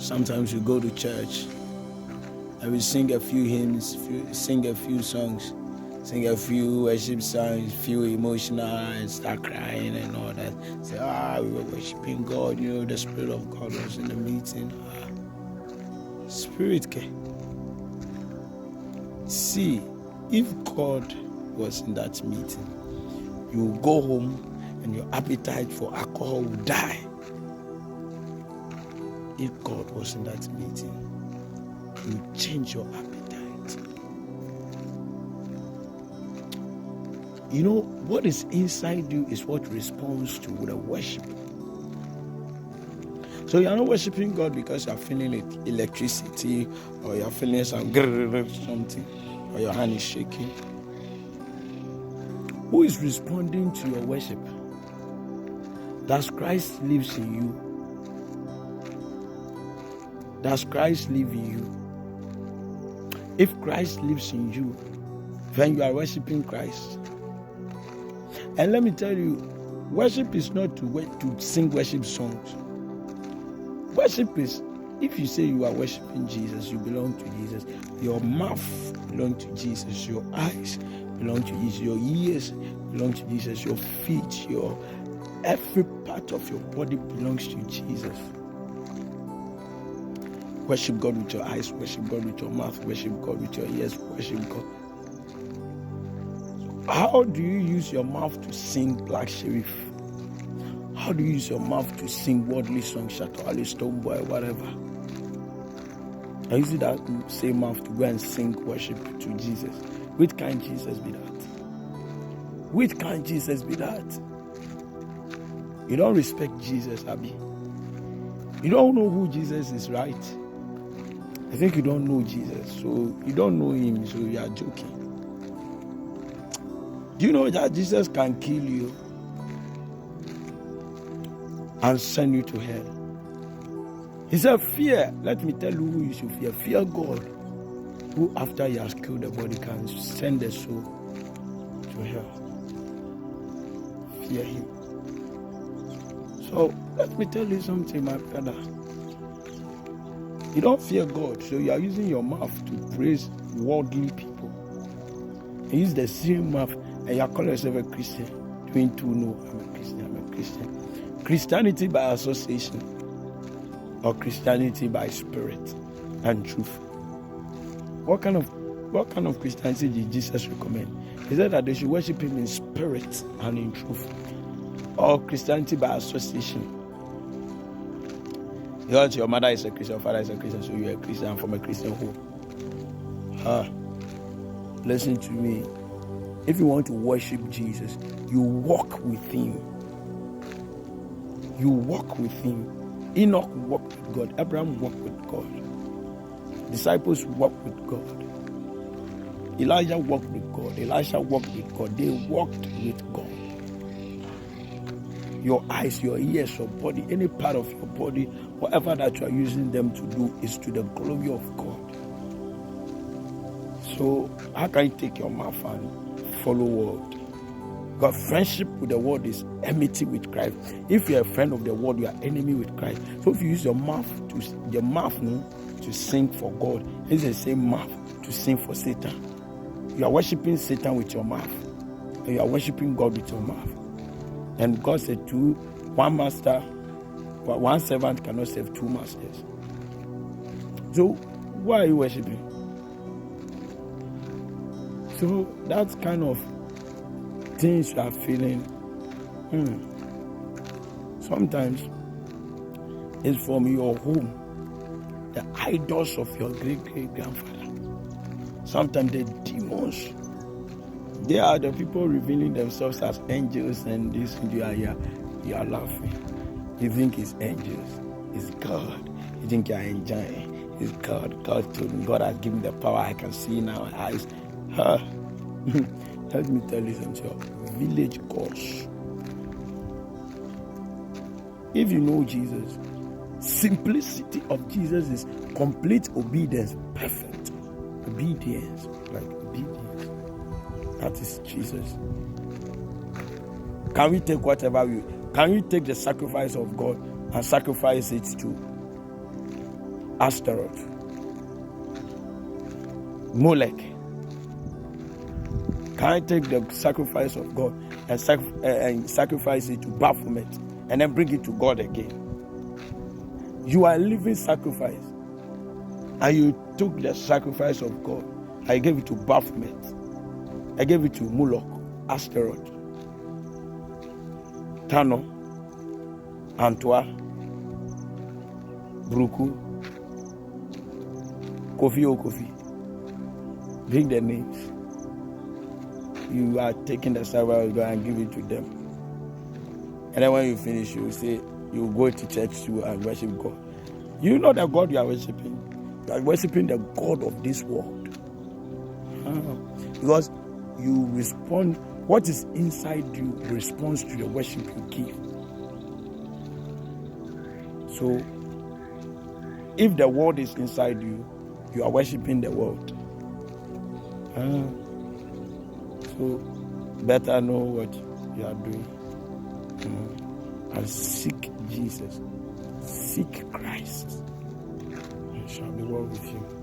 Sometimes we go to church and we sing a few hymns, sing a few songs, sing a few worship songs, feel emotional and start crying and all that. Say, we were worshiping God, the Spirit of God was in the meeting. Spirit came. See, if God was in that meeting, you will go home and your appetite for alcohol will die. If God was in that meeting, you change your appetite. What is inside you is what responds to the worship. So you are not worshiping God because you are feeling electricity, or you are feeling something, or your hand is shaking. Who is responding to your worship? Does Christ lives in you? Does Christ live in you? If Christ lives in you, then you are worshiping Christ. And let me tell you, worship is not to sing worship songs. Worship is, if you say you are worshiping Jesus, you belong to Jesus. Your mouth belongs to Jesus. Your eyes belong to Jesus. Your ears belong to Jesus. Your feet, every part of your body belongs to Jesus. Worship God with your eyes, worship God with your mouth, worship God with your ears, worship God. How do you use your mouth to sing Black Sheriff? How do you use your mouth to sing worldly songs, Shato Ali, Stonebwoy, whatever? I use that same mouth to go and sing worship to Jesus. Which kind Jesus be that? Which kind Jesus be that? You don't respect Jesus, Abi. You don't know who Jesus is, right? I think you don't know Jesus, so you don't know him, so you are joking. Do you know that Jesus can kill you and send you to hell? He said, fear. Let me tell you who you should fear. Fear God, who after he has killed the body can send the soul to hell. Fear him. So let me tell you something, my brother. You don't fear God, so you are using your mouth to praise worldly people. You use the same mouth and you are calling yourself a Christian. Doing two, no, I'm a Christian. Christianity by association, or Christianity by spirit and truth. What kind of Christianity did Jesus recommend? He said that they should worship him in spirit and in truth. Or Christianity by association. Because your mother is a Christian, your father is a Christian, so you're a Christian from a Christian home. Listen to me. If you want to worship Jesus, you walk with him. You walk with him. Enoch walked with God. Abraham walked with God. Disciples walked with God. Elijah walked with God. Elisha walked with God. They walked with God. Your eyes, your ears, your body, any part of your body, whatever that you are using them to do is to the glory of God. So how can you take your mouth and follow world? Because friendship with the world is enmity with Christ. If you're a friend of the world, you are enemy with Christ. So if you use your mouth to sing for God, it's the same mouth to sing for Satan. You are worshiping Satan with your mouth, and you are worshiping God with your mouth. And God said, one servant cannot serve two masters. So why are you worshiping? So that kind of things you are feeling, sometimes it's from your home, the idols of your great-great-grandfather. Sometimes the demons, they are the people revealing themselves as angels, and this you are laughing. You think it's angels, it's God. You think you are enjoying, it's God. God told me, God has given me the power I can see now. Eyes. Let me tell you something. Village gods. If you know Jesus, simplicity of Jesus is complete obedience, perfect obedience, like obedience. That is Jesus. Can we take can we take the sacrifice of God and sacrifice it to Astaroth, Molech. Can I take the sacrifice of God and sacrifice it to Baphomet and then bring it to God again? You are a living sacrifice, and you took the sacrifice of God. I gave it to Baphomet. I gave it to Moloch, Astaroth, Tano, Antwa, Bruku, Kofi. Bring the names. You are taking the sacrifice of God and give it to them. And then when you finish, you say, you go to church too and worship God. You know the God you are worshiping. You are worshiping the God of this world. Because you respond, what is inside you responds to the worship you give. So, if the world is inside you, you are worshiping the world. So, better know what you are doing. And seek Jesus. Seek Christ. It shall be well with you.